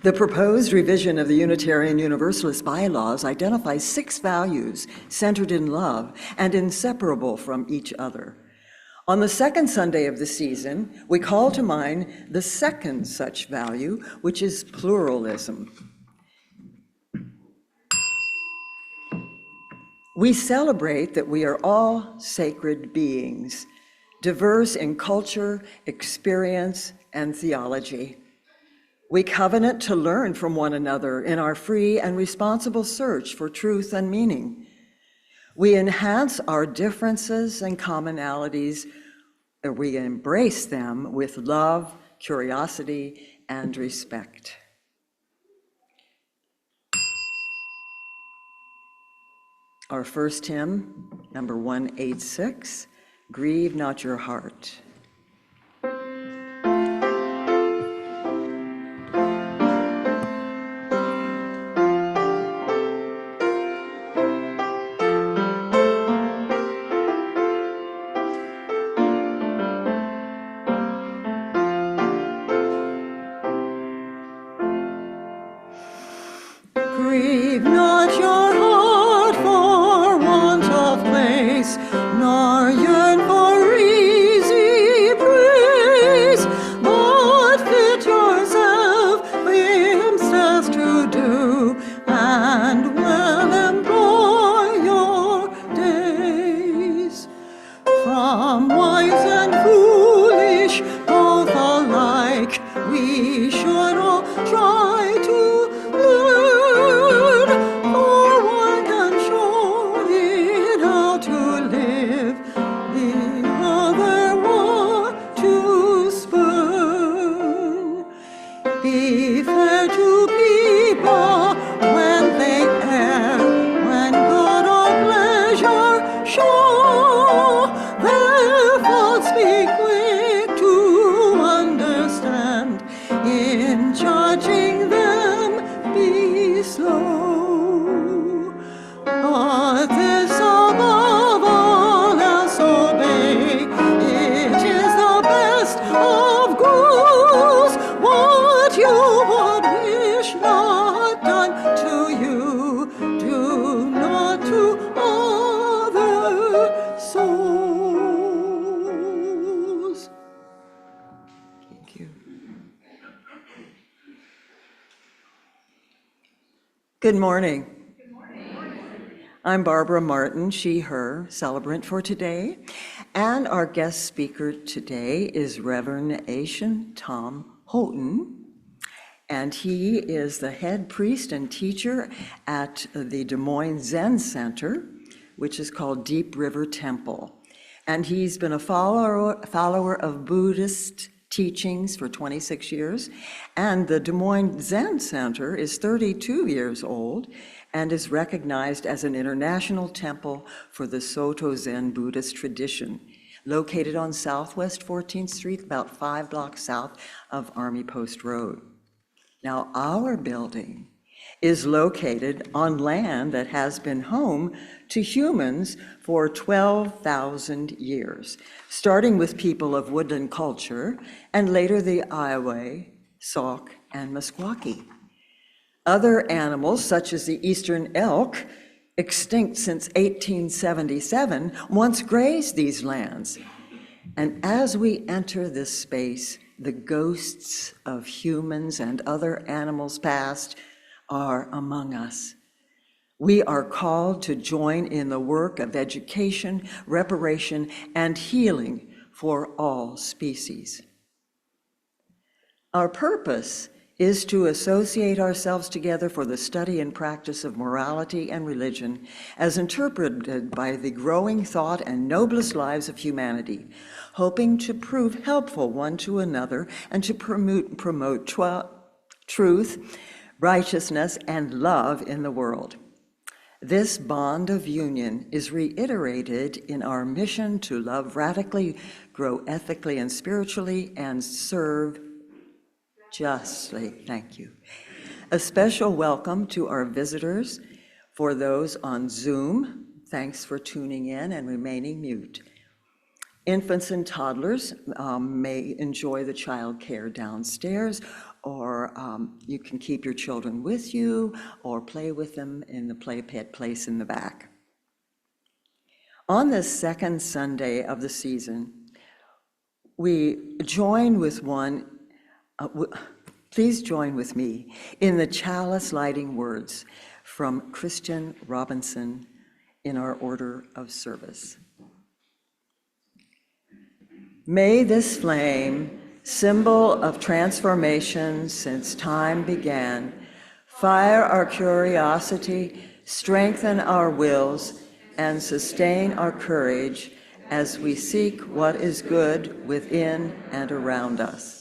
The proposed revision of the Unitarian Universalist bylaws identifies 6 values centered in love and inseparable from each other. On the second Sunday of the season, we call to mind the second such value, which is pluralism. We celebrate that we are all sacred beings, diverse in culture, experience, and theology. We covenant to learn from one another in our free and responsible search for truth and meaning. We enhance our differences and commonalities, or we embrace them with love, curiosity, and respect. Our first hymn, number 186, Grieve Not Your Heart. Grieve not your heart for want of place, nor yearn for easy praise, but fit yourself Him's task to do, and well employ your days. From wise and foolish, both alike, we should all try to learn, for one can show it how to live, the other what to spurn. Be fair to people when they err, when good or pleasure show, their faults be quick to understand, in judging them be slow. But this above all else obey, it is the best of goods, what you would wish not done to you, do not to other souls. Thank you. Good morning. I'm Barbara Martin, she, her, celebrant for today. And our guest speaker today is Reverend Eishin Tom Houghton. And he is the head priest and teacher at the Des Moines Zen Center, which is called Deep River Temple. And he's been a follower of Buddhist teachings for 26 years. And the Des Moines Zen Center is 32 years old and is recognized as an international temple for the Soto Zen Buddhist tradition, located on Southwest 14th Street, about 5 blocks south of Army Post Road. Now, our building is located on land that has been home to humans for 12,000 years, starting with people of woodland culture, and later the Iowa, Sauk, and Meskwaki. Other animals, such as the eastern elk, extinct since 1877, once grazed these lands. And as we enter this space, the ghosts of humans and other animals past are among us. We are called to join in the work of education, reparation, and healing for all species. Our purpose is to associate ourselves together for the study and practice of morality and religion as interpreted by the growing thought and noblest lives of humanity, hoping to prove helpful one to another and to promote truth, righteousness, and love in the world. This bond of union is reiterated in our mission to love radically, grow ethically and spiritually, and serve justly. Thank you. A special welcome to our visitors. For those on Zoom, thanks for tuning in and remaining mute. Infants and toddlers may enjoy the child care downstairs, or you can keep your children with you or play with them in the play pit place in the back. On this second Sunday of the season, we join with please join with me in the chalice lighting words from Christian Robinson in our order of service. May this flame, symbol of transformation since time began, fire our curiosity, strengthen our wills, and sustain our courage as we seek what is good within and around us.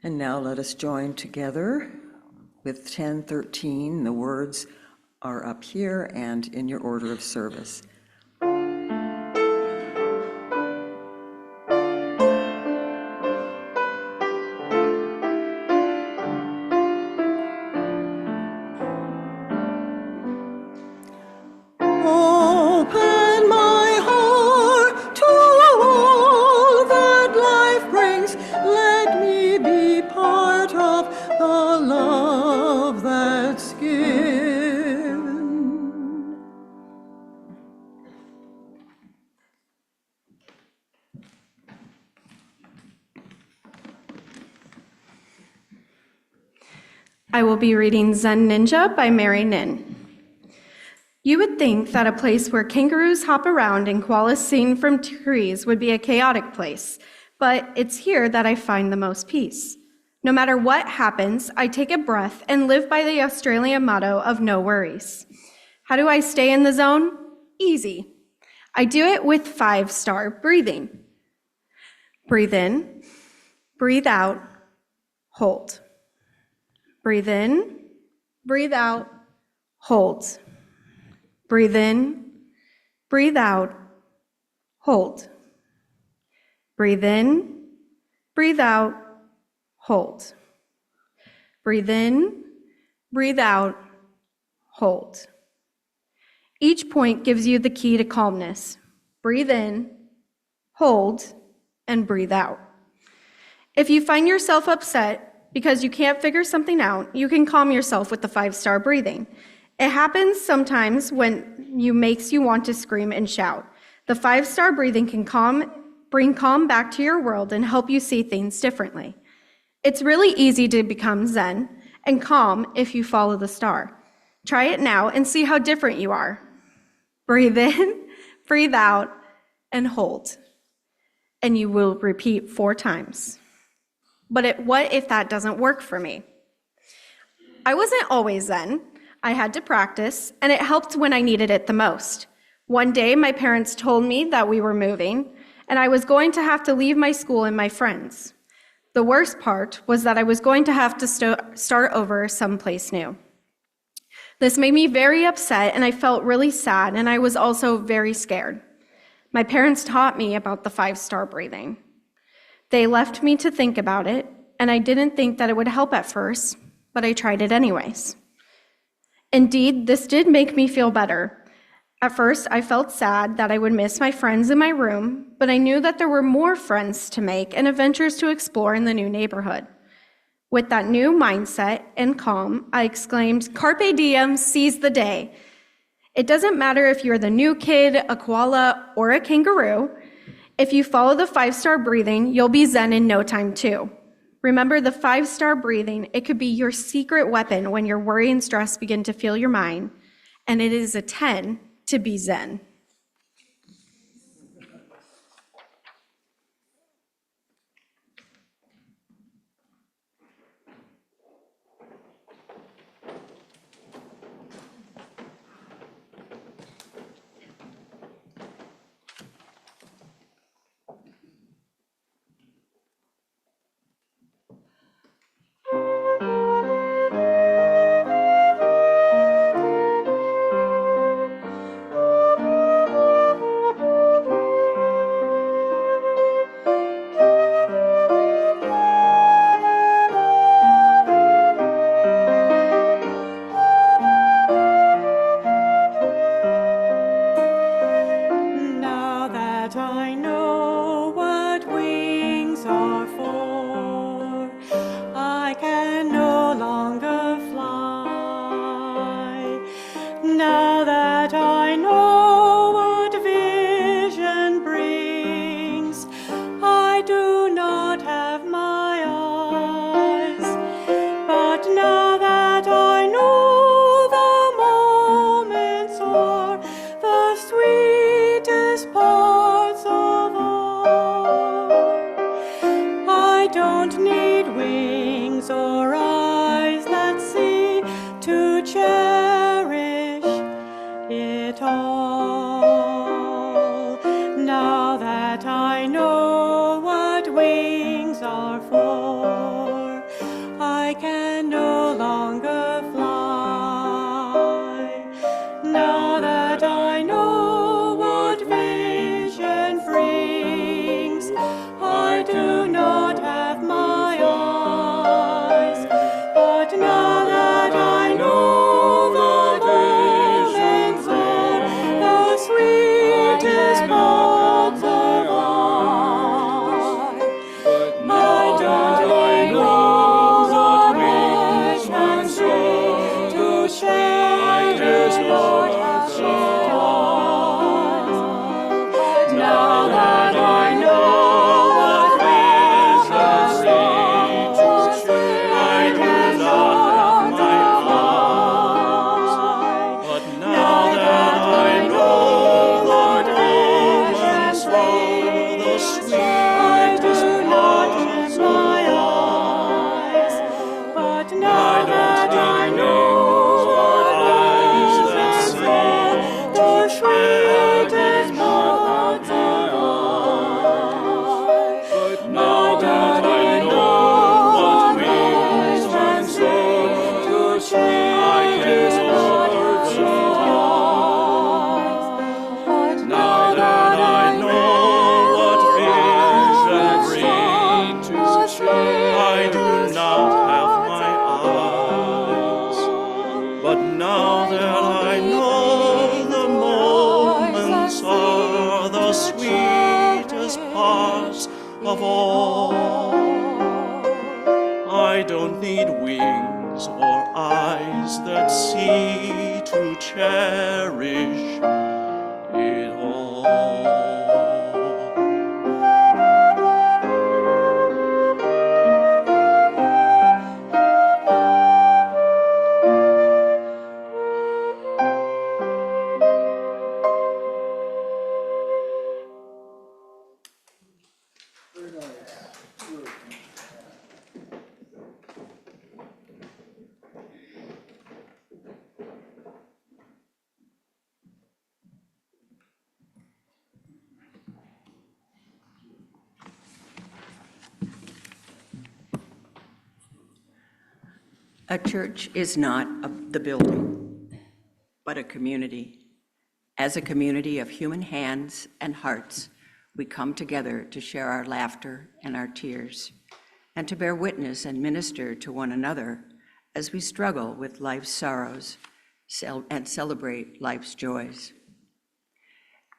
And now let us join together with 1013. The words are up here and in your order of service. Open my heart to all that life brings. Let me be part of the love that's given. I will be reading Zen Ninja by Mary Nin. You would think that a place where kangaroos hop around and koalas sing from trees would be a chaotic place, but it's here that I find the most peace. No matter what happens, I take a breath and live by the Australian motto of no worries. How do I stay in the zone? Easy. I do it with 5-star breathing. Breathe in, breathe out, hold. Breathe in, breathe out, hold. Breathe in, breathe out, hold. Breathe in, breathe out, hold. Breathe in, breathe out, hold. Each point gives you the key to calmness. Breathe in, hold, and breathe out. If you find yourself upset because you can't figure something out, you can calm yourself with the 5-star breathing. It happens sometimes when makes you want to scream and shout. The 5-star breathing can bring calm back to your world and help you see things differently. It's really easy to become zen and calm if you follow the star. Try it now and see how different you are. Breathe in, breathe out, and hold. And you will repeat 4 times. But what if that doesn't work for me? I wasn't always zen. I had to practice, and it helped when I needed it the most. One day, my parents told me that we were moving, and I was going to have to leave my school and my friends. The worst part was that I was going to have to start over someplace new. This made me very upset, and I felt really sad, and I was also very scared. My parents taught me about the 5-star breathing. They left me to think about it, and I didn't think that it would help at first, but I tried it anyways. Indeed, this did make me feel better. At first, I felt sad that I would miss my friends in my room, but I knew that there were more friends to make and adventures to explore in the new neighborhood. With that new mindset and calm, I exclaimed, "Carpe diem, seize the day." It doesn't matter if you're the new kid, a koala, or a kangaroo. If you follow the 5-star breathing, you'll be zen in no time too. Remember the 5-star breathing, it could be your secret weapon when your worry and stress begin to fill your mind, and it is a 10 to be zen. I don't need wings or eyes that see to cherish it all. Now that I know what wings are for, I can no longer fly. Now that I know what vision brings, I do not have my eyes, but now that I know the moments are the sweetest parts of life. Now that I know what wings can say to cherish what has been done. Now that I know what visions reach, I do not have my eyes. But now that I know what moments are the sweetest parts of life. But now that I know what eyes that see the sweetest parts of life. But now that I know what wings can say to cherish parts of life. But now that I know what vision brings, I do not have my eyes. But now that I know the moments are the sweetest parts of all, I don't need wings or eyes that see to cherish it all. A church is not the building, but a community. As a community of human hands and hearts, we come together to share our laughter and our tears, and to bear witness and minister to one another as we struggle with life's sorrows and celebrate life's joys.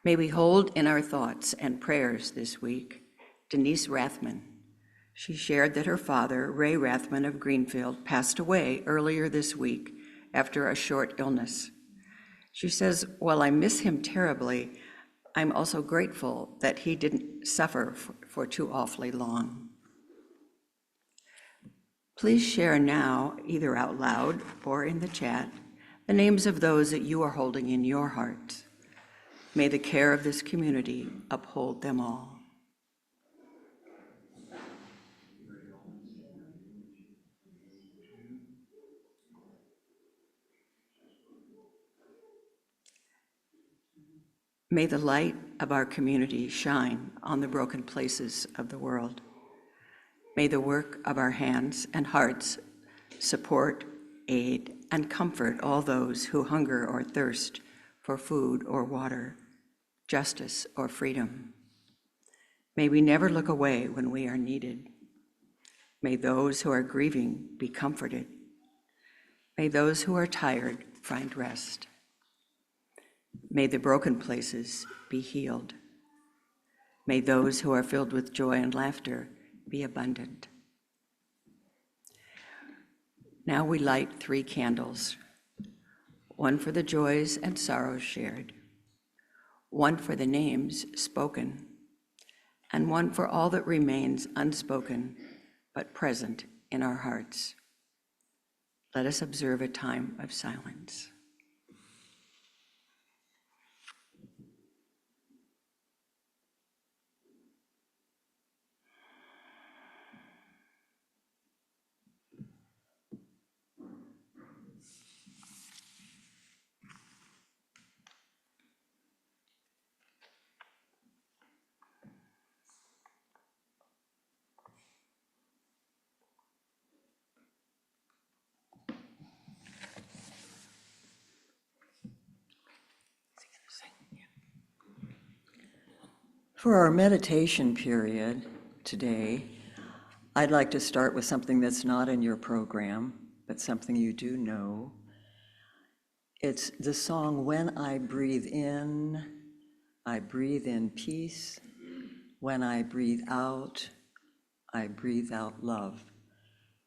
May we hold in our thoughts and prayers this week Denise Rathman. She shared that her father, Ray Rathman of Greenfield, passed away earlier this week after a short illness. She says, "While I miss him terribly, I'm also grateful that he didn't suffer for too awfully long." Please share now, either out loud or in the chat, the names of those that you are holding in your hearts. May the care of this community uphold them all. May the light of our community shine on the broken places of the world. May the work of our hands and hearts support, aid, and comfort all those who hunger or thirst for food or water, justice or freedom. May we never look away when we are needed. May those who are grieving be comforted. May those who are tired find rest. May the broken places be healed. May those who are filled with joy and laughter be abundant. Now we light 3 candles, one for the joys and sorrows shared, one for the names spoken, and one for all that remains unspoken but present in our hearts. Let us observe a time of silence. For our meditation period today, I'd like to start with something that's not in your program, but something you do know. It's the song, "When I breathe in peace. When I breathe out love."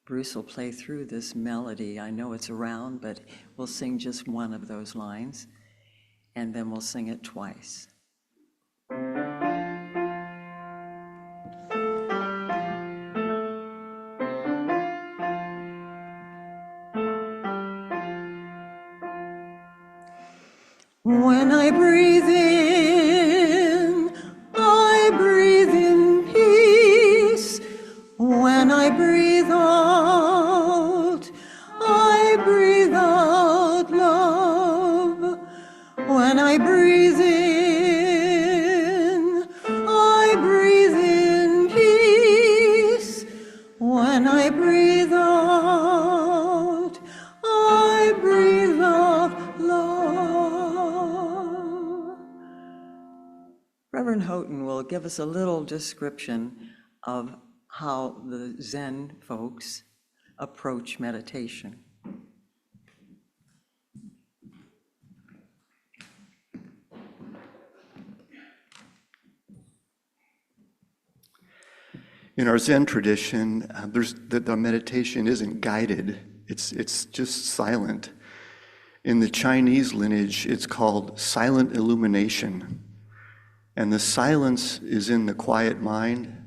Bruce will play through this melody. I know it's around, but we'll sing just one of those lines, and then we'll sing it twice. When I breathe in peace. When I breathe out love. When I breathe in peace. When I breathe out love. Reverend Houghton will give us a little description of how the Zen folks approach meditation. In our Zen tradition, the meditation isn't guided, it's just silent. In the Chinese lineage, it's called silent illumination. And the silence is in the quiet mind,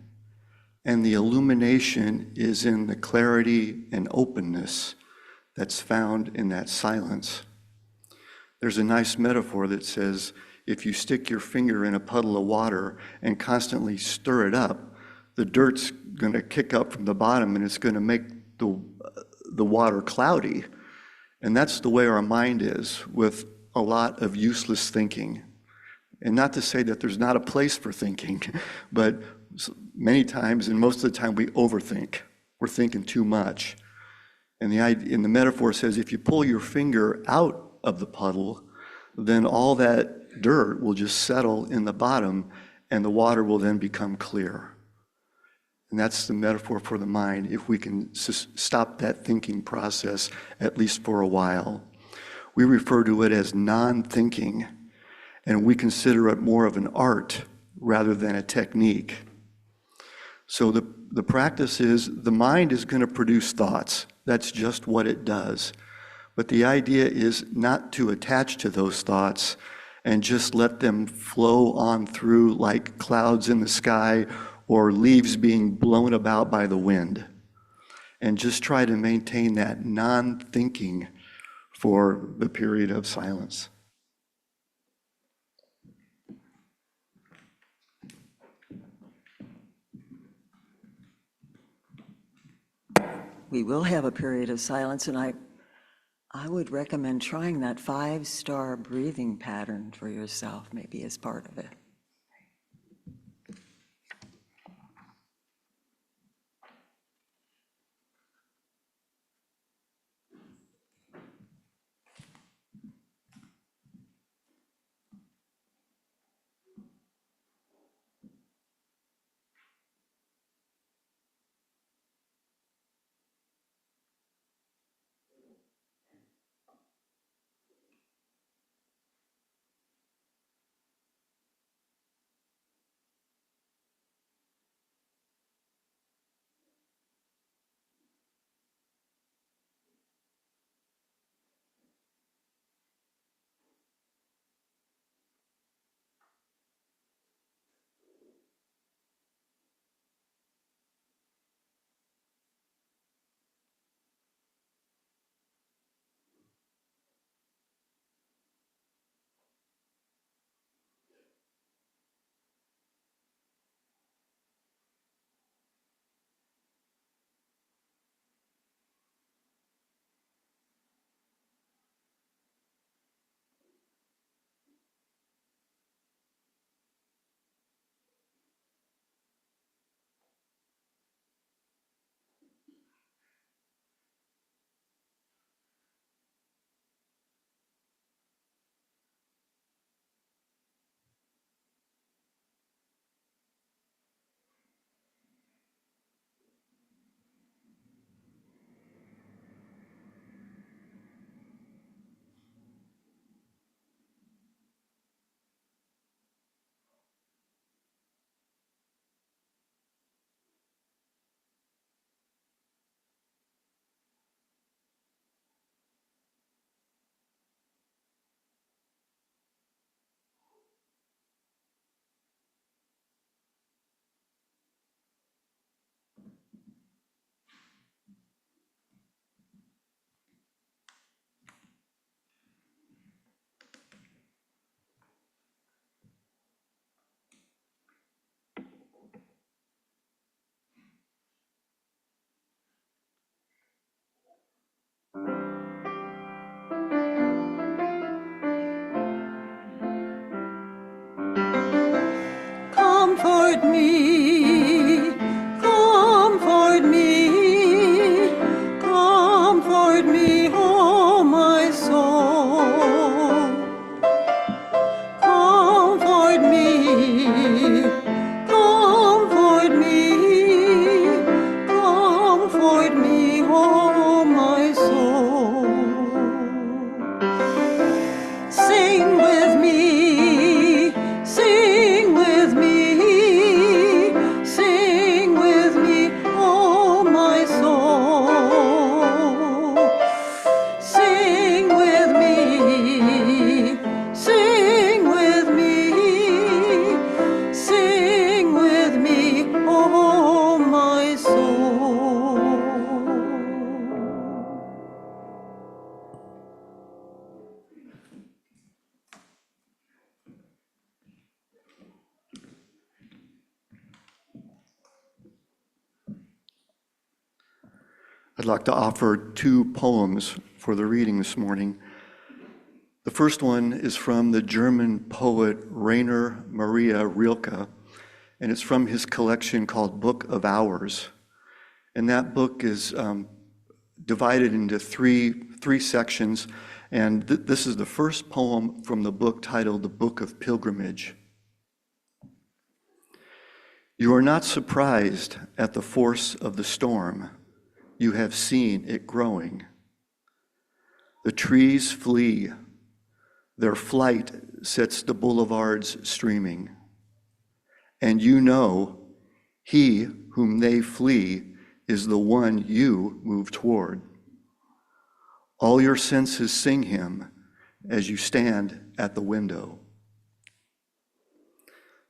and the illumination is in the clarity and openness that's found in that silence. There's a nice metaphor that says, if you stick your finger in a puddle of water and constantly stir it up, the dirt's going to kick up from the bottom and it's going to make the water cloudy. And that's the way our mind is with a lot of useless thinking. And not to say that there's not a place for thinking, but many times, and most of the time, we overthink. We're thinking too much. And the metaphor says, if you pull your finger out of the puddle, then all that dirt will just settle in the bottom, and the water will then become clear. And that's the metaphor for the mind, if we can stop that thinking process, at least for a while. We refer to it as non-thinking, and we consider it more of an art rather than a technique. So the practice is, the mind is going to produce thoughts. That's just what it does. But the idea is not to attach to those thoughts and just let them flow on through like clouds in the sky or leaves being blown about by the wind. And just try to maintain that non-thinking for the period of silence. We will have a period of silence, and I would recommend trying that 5-star breathing pattern for yourself, maybe as part of it. I'd like to offer two poems for the reading this morning. The first one is from the German poet Rainer Maria Rilke, and it's from his collection called Book of Hours. And that book is divided into three sections, and this is the first poem from the book titled The Book of Pilgrimage. You are not surprised at the force of the storm. You have seen it growing. The trees flee. Their flight sets the boulevards streaming. And you know, he whom they flee is the one you move toward. All your senses sing him as you stand at the window.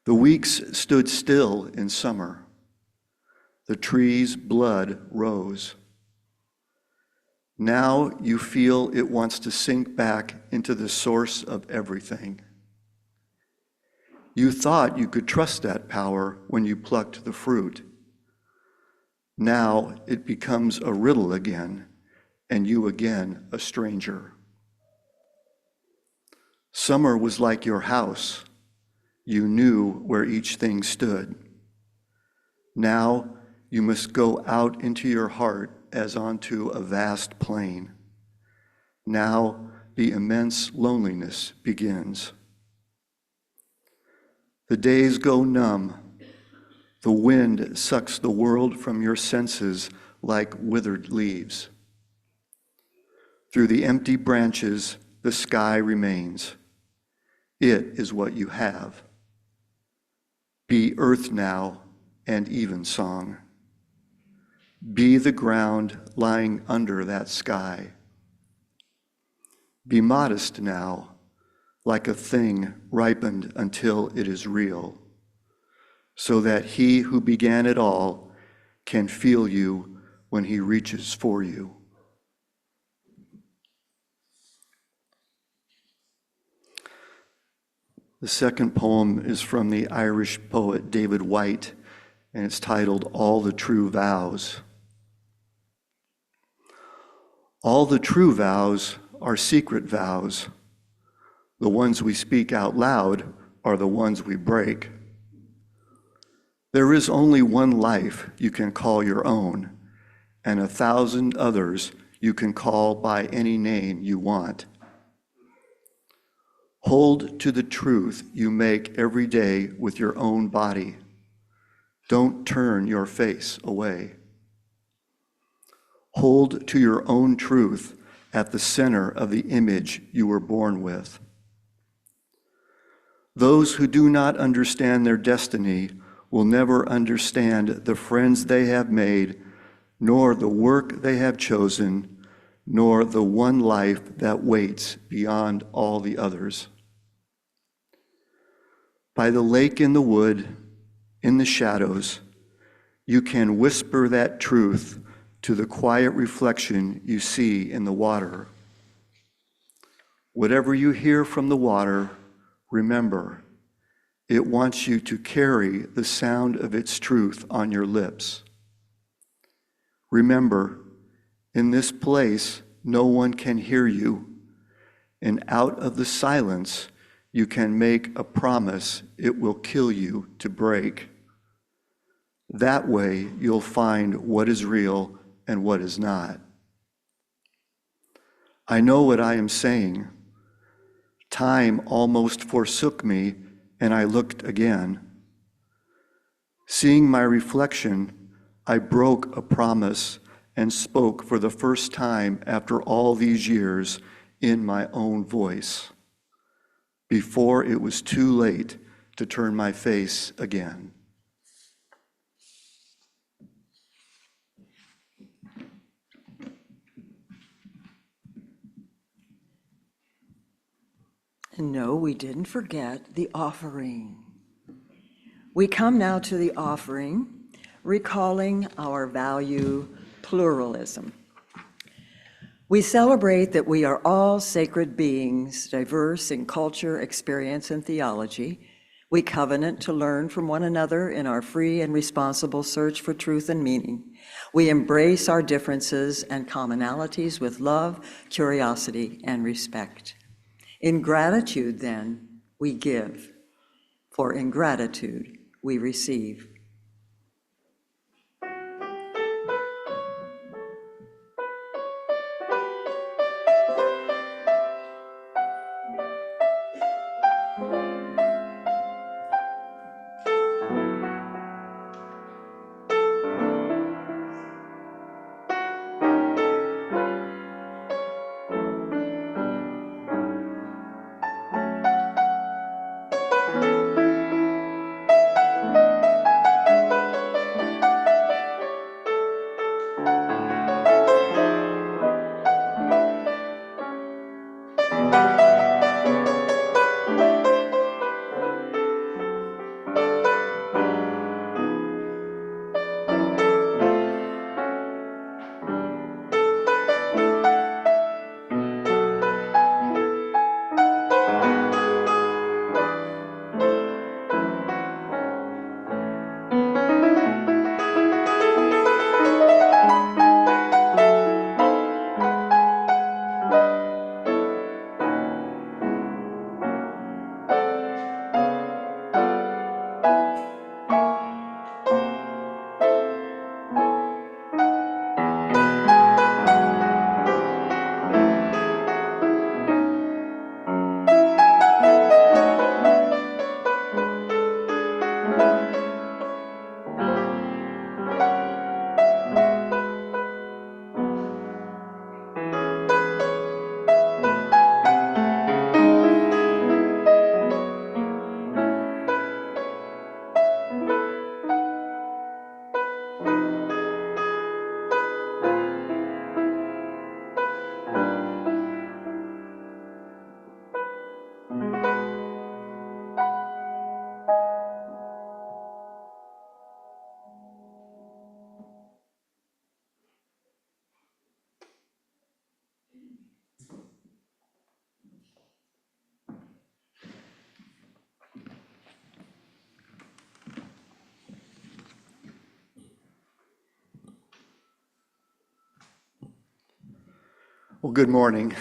The weeks stood still in summer. The tree's blood rose. Now you feel it wants to sink back into the source of everything. You thought you could trust that power when you plucked the fruit. Now it becomes a riddle again, and you again a stranger. Summer was like your house. You knew where each thing stood. Now you must go out into your heart as onto a vast plain. Now the immense loneliness begins. The days go numb. The wind sucks the world from your senses like withered leaves. Through the empty branches, the sky remains. It is what you have. Be earth now and evensong. Be the ground lying under that sky. Be modest now, like a thing ripened until it is real, so that he who began it all can feel you when he reaches for you. The second poem is from the Irish poet David White, and it's titled All the True Vows. All the true vows are secret vows. The ones we speak out loud are the ones we break. There is only one life you can call your own, and 1,000 others you can call by any name you want. Hold to the truth you make every day with your own body. Don't turn your face away. Hold to your own truth at the center of the image you were born with. Those who do not understand their destiny will never understand the friends they have made, nor the work they have chosen, nor the one life that waits beyond all the others. By the lake in the wood, in the shadows, you can whisper that truth to the quiet reflection you see in the water. Whatever you hear from the water, remember, it wants you to carry the sound of its truth on your lips. Remember, in this place, no one can hear you, and out of the silence, you can make a promise it will kill you to break. That way, you'll find what is real and what is not. I know what I am saying. Time almost forsook me, and I looked again. Seeing my reflection, I broke a promise and spoke for the first time after all these years in my own voice, before it was too late to turn my face again. No, we didn't forget the offering. We come now to the offering, recalling our value pluralism. We celebrate that we are all sacred beings, diverse in culture, experience, and theology. We covenant to learn from one another in our free and responsible search for truth and meaning. We embrace our differences and commonalities with love, curiosity, and respect. In gratitude, then, we give, for in gratitude we receive. Well, good morning.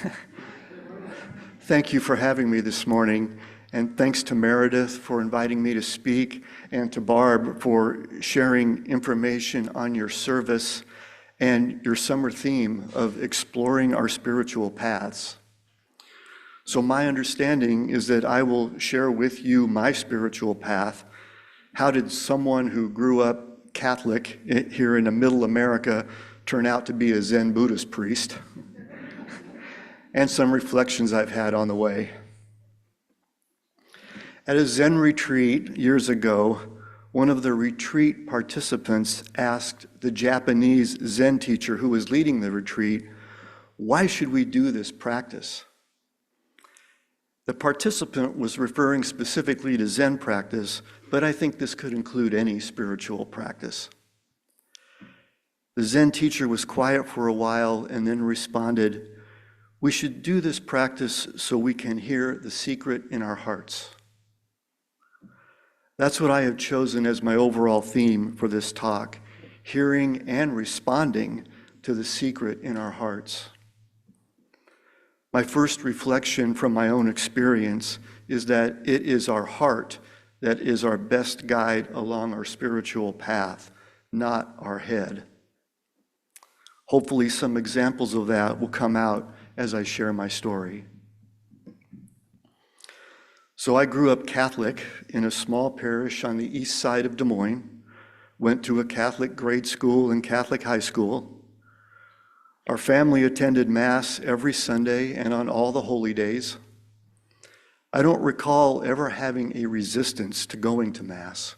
Thank you for having me this morning, and thanks to Meredith for inviting me to speak, and to Barb for sharing information on your service and your summer theme of exploring our spiritual paths. So my understanding is that I will share with you my spiritual path. How did someone who grew up Catholic here in the middle America turn out to be a Zen Buddhist priest? And some reflections I've had on the way. At a Zen retreat years ago, one of the retreat participants asked the Japanese Zen teacher who was leading the retreat, "Why should we do this practice?" The participant was referring specifically to Zen practice, but I think this could include any spiritual practice. The Zen teacher was quiet for a while and then responded, "We should do this practice so we can hear the secret in our hearts." That's what I have chosen as my overall theme for this talk, hearing and responding to the secret in our hearts. My first reflection from my own experience is that it is our heart that is our best guide along our spiritual path, not our head. Hopefully some examples of that will come out as I share my story. So I grew up Catholic in a small parish on the east side of Des Moines, went to a Catholic grade school and Catholic high school. Our family attended Mass every Sunday and on all the holy days. I don't recall ever having a resistance to going to Mass.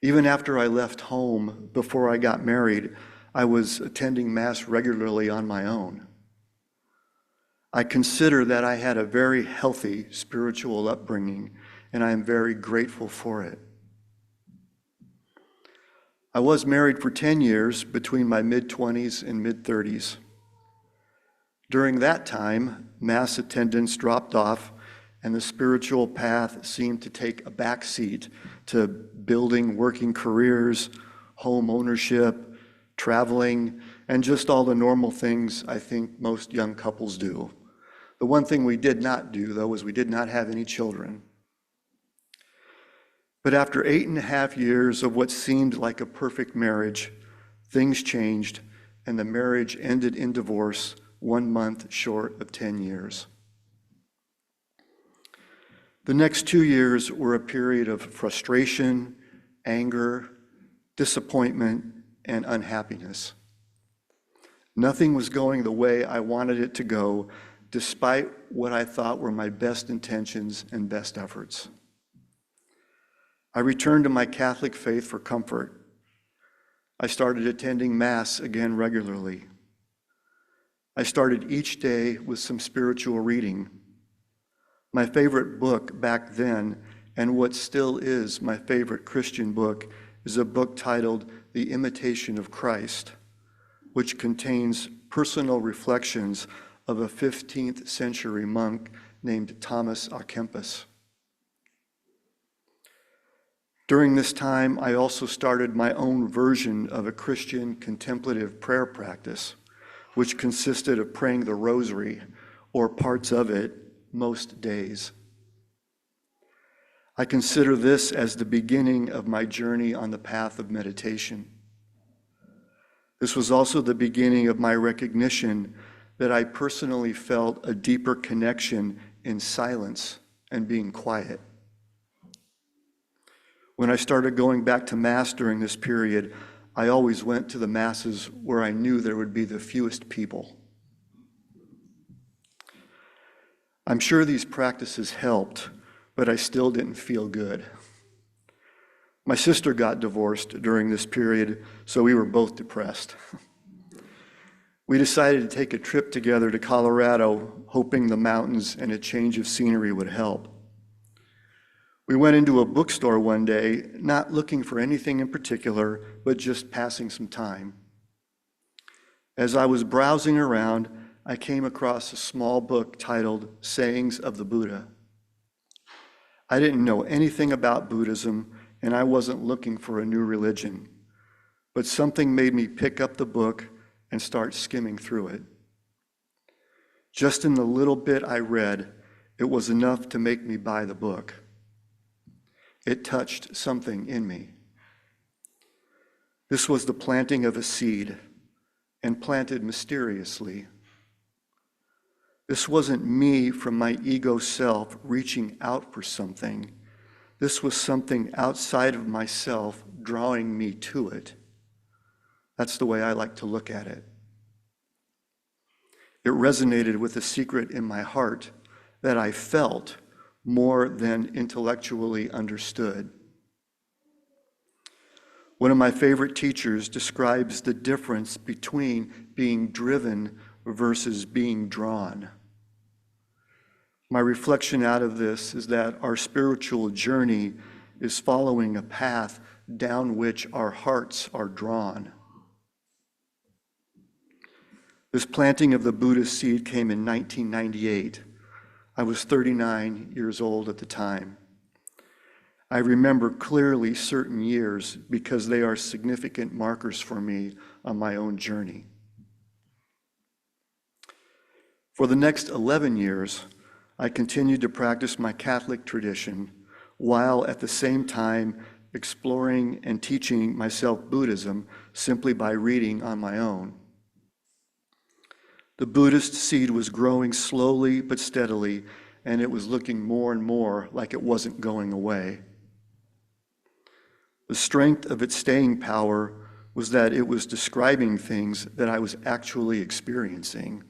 Even after I left home before I got married, I was attending Mass regularly on my own. I consider that I had a very healthy spiritual upbringing, and I am very grateful for it. I was married for 10 years between my mid-20s and mid-30s. During that time, Mass attendance dropped off, and the spiritual path seemed to take a backseat to building working careers, home ownership, traveling, and just all the normal things I think most young couples do. The one thing we did not do, though, is we did not have any children. But after 8.5 years of what seemed like a perfect marriage, things changed, and the marriage ended in divorce 1 month short of 10 years. The next 2 years were a period of frustration, anger, disappointment, and unhappiness. Nothing was going the way I wanted it to go, despite what I thought were my best intentions and best efforts. I returned to my Catholic faith for comfort. I started attending Mass again regularly. I started each day with some spiritual reading. My favorite book back then, and what still is my favorite Christian book, is a book titled The Imitation of Christ, which contains personal reflections of a 15th century monk named Thomas à Kempis. During this time, I also started my own version of a Christian contemplative prayer practice, which consisted of praying the rosary, or parts of it, most days. I consider this as the beginning of my journey on the path of meditation. This was also the beginning of my recognition that I personally felt a deeper connection in silence and being quiet. When I started going back to Mass during this period, I always went to the Masses where I knew there would be the fewest people. I'm sure these practices helped, but I still didn't feel good. My sister got divorced during this period, so we were both depressed. We decided to take a trip together to Colorado, hoping the mountains and a change of scenery would help. We went into a bookstore one day, not looking for anything in particular, but just passing some time. As I was browsing around, I came across a small book titled Sayings of the Buddha. I didn't know anything about Buddhism, and I wasn't looking for a new religion, but something made me pick up the book and start skimming through it. Just in the little bit I read, it was enough to make me buy the book. It touched something in me. This was the planting of a seed, and planted mysteriously. This wasn't me from my ego self reaching out for something. This was something outside of myself drawing me to it. That's the way I like to look at it. It resonated with a secret in my heart that I felt more than intellectually understood. One of my favorite teachers describes the difference between being driven versus being drawn. My reflection out of this is that our spiritual journey is following a path down which our hearts are drawn. This planting of the Buddha seed came in 1998. I was 39 years old at the time. I remember clearly certain years because they are significant markers for me on my own journey. For the next 11 years, I continued to practice my Catholic tradition while at the same time exploring and teaching myself Buddhism simply by reading on my own. The Buddhist seed was growing slowly but steadily, and it was looking more and more like it wasn't going away. The strength of its staying power was that it was describing things that I was actually experiencing,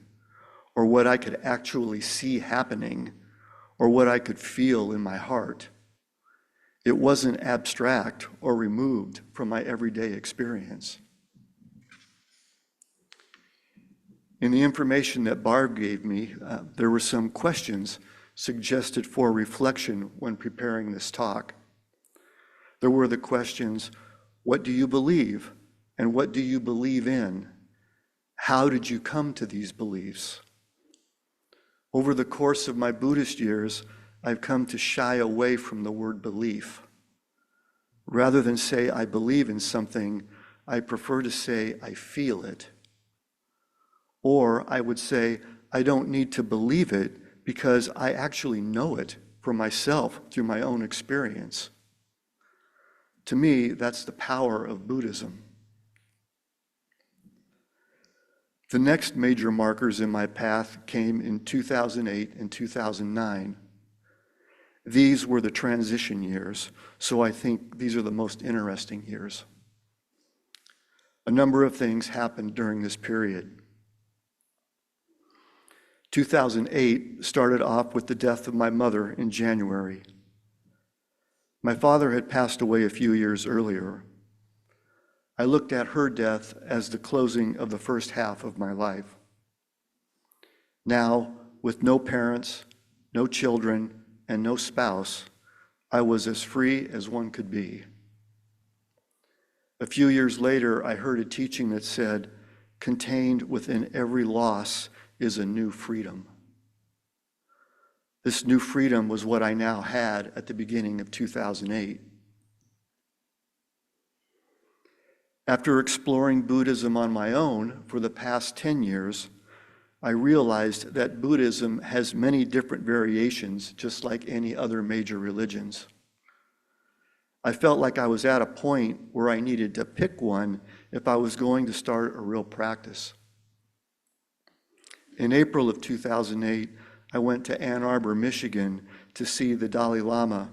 or what I could actually see happening, or what I could feel in my heart. It wasn't abstract or removed from my everyday experience. In the information that Barb gave me, there were some questions suggested for reflection when preparing this talk. There were the questions, what do you believe? And what do you believe in? How did you come to these beliefs? Over the course of my Buddhist years, I've come to shy away from the word belief. Rather than say I believe in something, I prefer to say I feel it. Or I would say I don't need to believe it because I actually know it for myself through my own experience. To me, that's the power of Buddhism. The next major markers in my path came in 2008 and 2009. These were the transition years, so I think these are the most interesting years. A number of things happened during this period. 2008 started off with the death of my mother in January. My father had passed away a few years earlier. I looked at her death as the closing of the first half of my life. Now, with no parents, no children, and no spouse, I was as free as one could be. A few years later, I heard a teaching that said, contained within every loss is a new freedom. This new freedom was what I now had at the beginning of 2008. After exploring Buddhism on my own for the past 10 years, I realized that Buddhism has many different variations, just like any other major religions. I felt like I was at a point where I needed to pick one if I was going to start a real practice. In April of 2008, I went to Ann Arbor, Michigan to see the Dalai Lama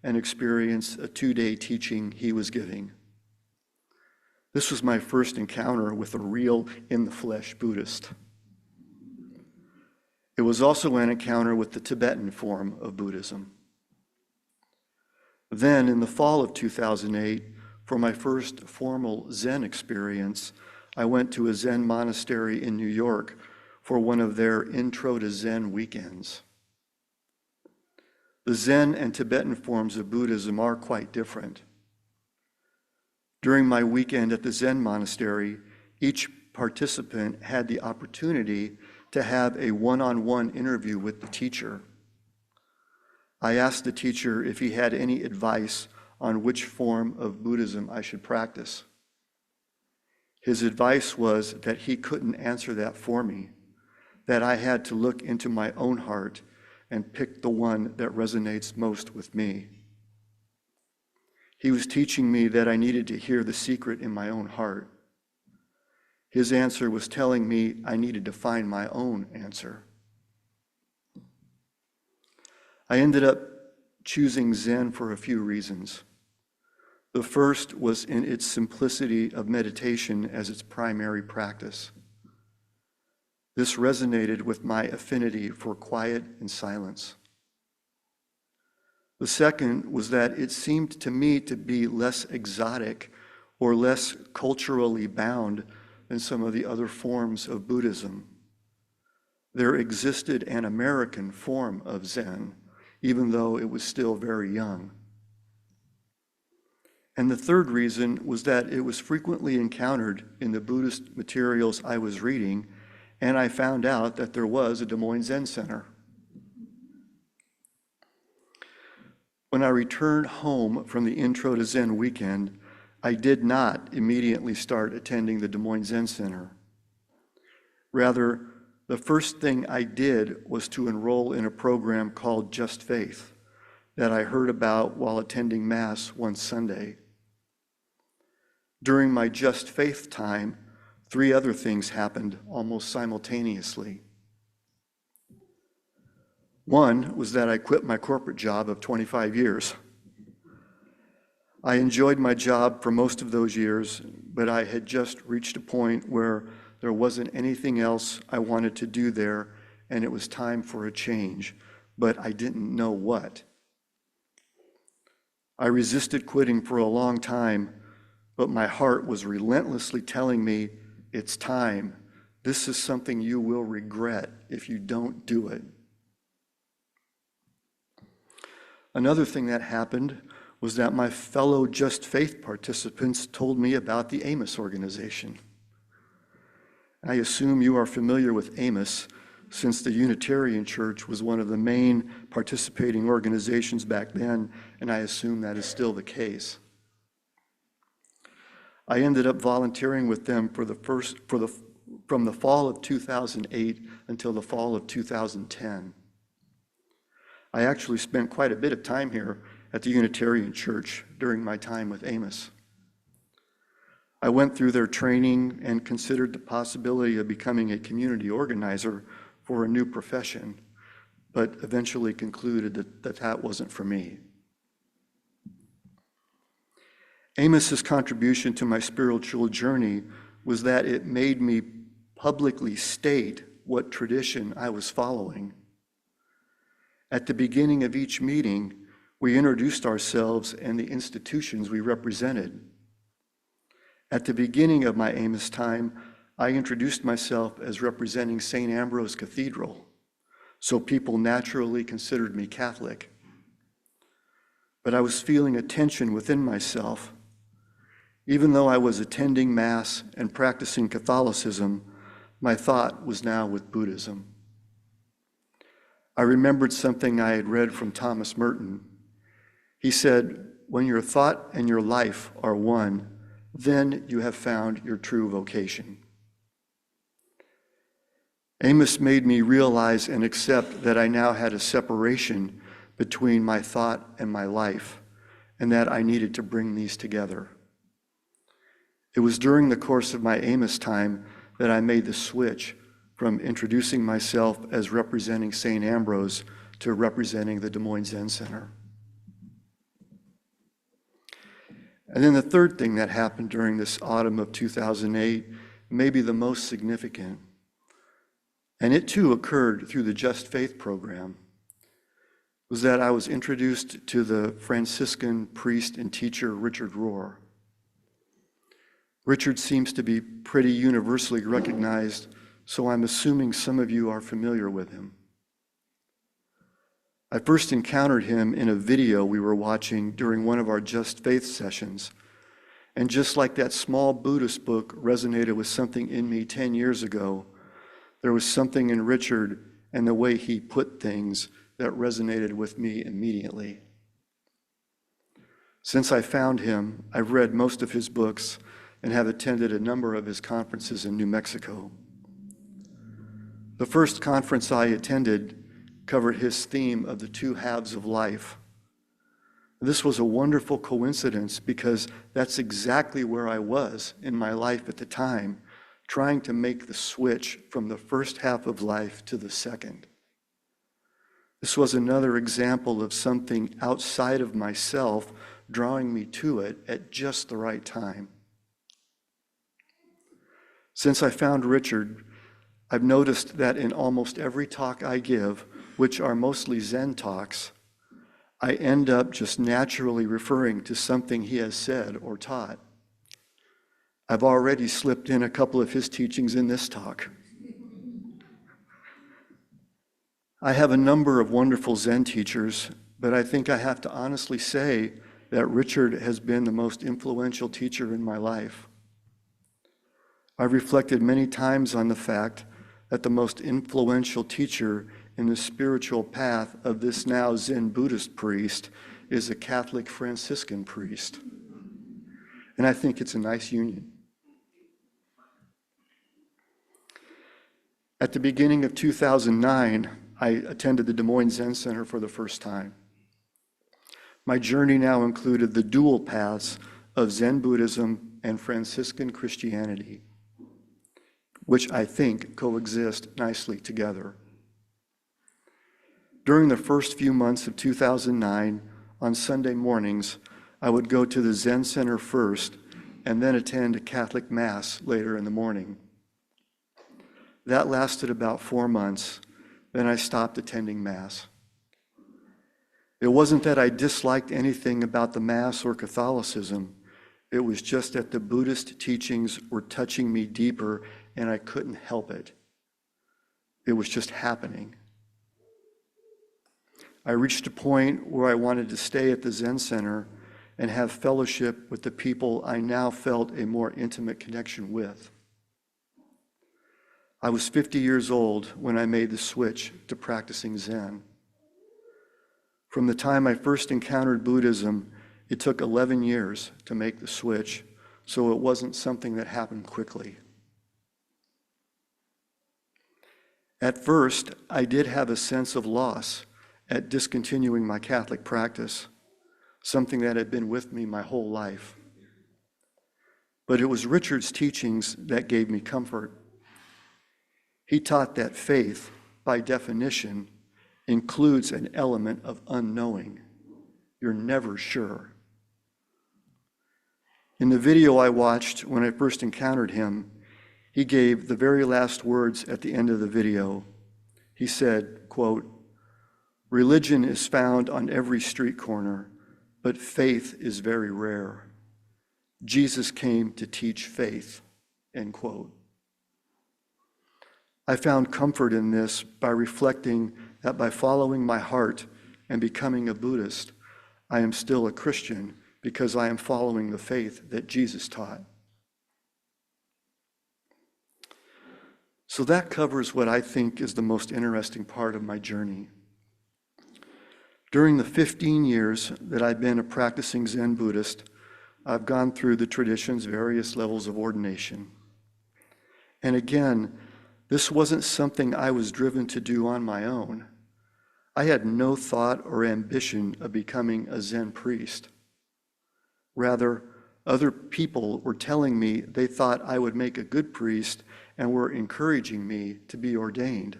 and experience a 2-day teaching he was giving. This was my first encounter with a real in-the-flesh Buddhist. It was also an encounter with the Tibetan form of Buddhism. Then, in the fall of 2008, for my first formal Zen experience, I went to a Zen monastery in New York for one of their Intro to Zen weekends. The Zen and Tibetan forms of Buddhism are quite different. During my weekend at the Zen monastery, each participant had the opportunity to have a one-on-one interview with the teacher. I asked the teacher if he had any advice on which form of Buddhism I should practice. His advice was that he couldn't answer that for me, that I had to look into my own heart and pick the one that resonates most with me. He was teaching me that I needed to hear the secret in my own heart. His answer was telling me I needed to find my own answer. I ended up choosing Zen for a few reasons. The first was in its simplicity of meditation as its primary practice. This resonated with my affinity for quiet and silence. The second was that it seemed to me to be less exotic or less culturally bound than some of the other forms of Buddhism. There existed an American form of Zen, even though it was still very young. And the third reason was that it was frequently encountered in the Buddhist materials I was reading, and I found out that there was a Des Moines Zen Center. When I returned home from the Intro to Zen weekend, I did not immediately start attending the Des Moines Zen Center. Rather, the first thing I did was to enroll in a program called Just Faith, that I heard about while attending Mass one Sunday. During my Just Faith time, 3 other things happened almost simultaneously. One was that I quit my corporate job of 25 years. I enjoyed my job for most of those years, but I had just reached a point where there wasn't anything else I wanted to do there, and it was time for a change, but I didn't know what. I resisted quitting for a long time, but my heart was relentlessly telling me, it's time. This is something you will regret if you don't do it. Another thing that happened was that my fellow Just Faith participants told me about the Amos organization. I assume you are familiar with Amos, since the Unitarian Church was one of the main participating organizations back then, and I assume that is still the case. I ended up volunteering with them from the fall of 2008 until the fall of 2010. I actually spent quite a bit of time here at the Unitarian Church during my time with Amos. I went through their training and considered the possibility of becoming a community organizer for a new profession, but eventually concluded that that wasn't for me. Amos's contribution to my spiritual journey was that it made me publicly state what tradition I was following. At the beginning of each meeting, we introduced ourselves and the institutions we represented. At the beginning of my Amos time, I introduced myself as representing St. Ambrose Cathedral, so people naturally considered me Catholic. But I was feeling a tension within myself. Even though I was attending Mass and practicing Catholicism, my thought was now with Buddhism. I remembered something I had read from Thomas Merton. He said, "When your thought and your life are one, then you have found your true vocation." Amos made me realize and accept that I now had a separation between my thought and my life, and that I needed to bring these together. It was during the course of my Amos time that I made the switch from introducing myself as representing St. Ambrose to representing the Des Moines Zen Center. And then the third thing that happened during this autumn of 2008, maybe the most significant, and it too occurred through the Just Faith program, was that I was introduced to the Franciscan priest and teacher Richard Rohr. Richard seems to be pretty universally recognized, so I'm assuming some of you are familiar with him. I first encountered him in a video we were watching during one of our Just Faith sessions, and just like that small Buddhist book resonated with something in me 10 years ago, there was something in Richard and the way he put things that resonated with me immediately. Since I found him, I've read most of his books and have attended a number of his conferences in New Mexico. The first conference I attended covered his theme of the 2 halves of life. This was a wonderful coincidence because that's exactly where I was in my life at the time, trying to make the switch from the first half of life to the second. This was another example of something outside of myself drawing me to it at just the right time. Since I found Richard, I've noticed that in almost every talk I give, which are mostly Zen talks, I end up just naturally referring to something he has said or taught. I've already slipped in a couple of his teachings in this talk. I have a number of wonderful Zen teachers, but I think I have to honestly say that Richard has been the most influential teacher in my life. I've reflected many times on the fact that the most influential teacher in the spiritual path of this now Zen Buddhist priest is a Catholic Franciscan priest. And I think it's a nice union. At the beginning of 2009, I attended the Des Moines Zen Center for the first time. My journey now included the dual paths of Zen Buddhism and Franciscan Christianity, which I think coexist nicely together. During the first few months of 2009, on Sunday mornings, I would go to the Zen Center first and then attend a Catholic Mass later in the morning. That lasted about 4 months, then I stopped attending Mass. It wasn't that I disliked anything about the Mass or Catholicism. It was just that the Buddhist teachings were touching me deeper and I couldn't help it. It was just happening. I reached a point where I wanted to stay at the Zen Center and have fellowship with the people I now felt a more intimate connection with. I was 50 years old when I made the switch to practicing Zen. From the time I first encountered Buddhism, it took 11 years to make the switch, so it wasn't something that happened quickly. At first, I did have a sense of loss at discontinuing my Catholic practice, something that had been with me my whole life. But it was Richard's teachings that gave me comfort. He taught that faith, by definition, includes an element of unknowing. You're never sure. In the video I watched when I first encountered him, he gave the very last words at the end of the video. He said, quote, "Religion is found on every street corner, but faith is very rare. Jesus came to teach faith," end quote. I found comfort in this by reflecting that by following my heart and becoming a Buddhist, I am still a Christian because I am following the faith that Jesus taught. So that covers what I think is the most interesting part of my journey. During the 15 years that I've been a practicing Zen Buddhist, I've gone through the tradition's various levels of ordination. And again, this wasn't something I was driven to do on my own. I had no thought or ambition of becoming a Zen priest. Rather, other people were telling me they thought I would make a good priest and were encouraging me to be ordained.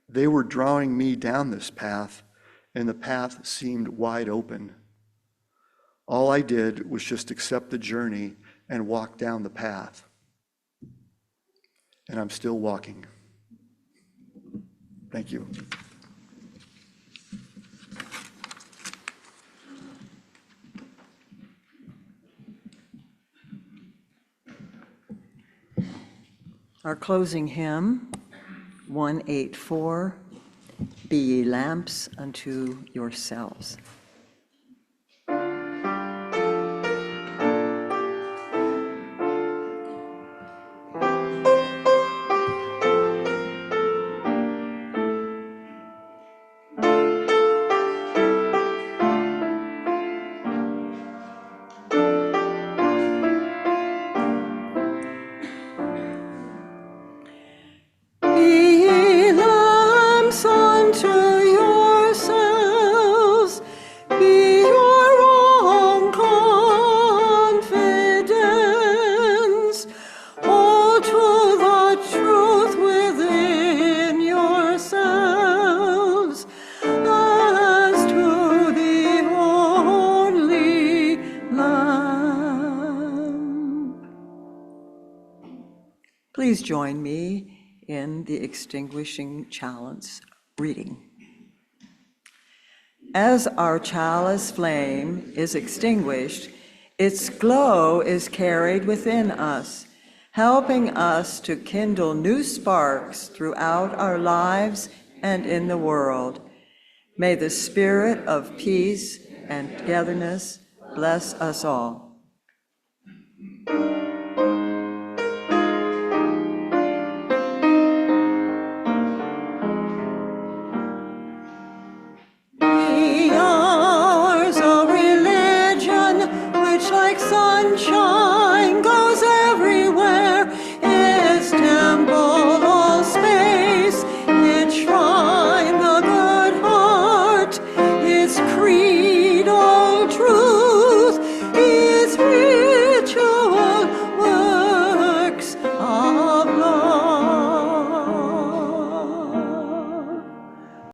They were drawing me down this path, and the path seemed wide open. All I did was just accept the journey and walk down the path. And I'm still walking. Thank you. Our closing hymn, 184, Be Ye Lamps Unto Yourselves. Please join me in the extinguishing chalice reading. As our chalice flame is extinguished, its glow is carried within us, helping us to kindle new sparks throughout our lives and in the world. May the spirit of peace and togetherness bless us all.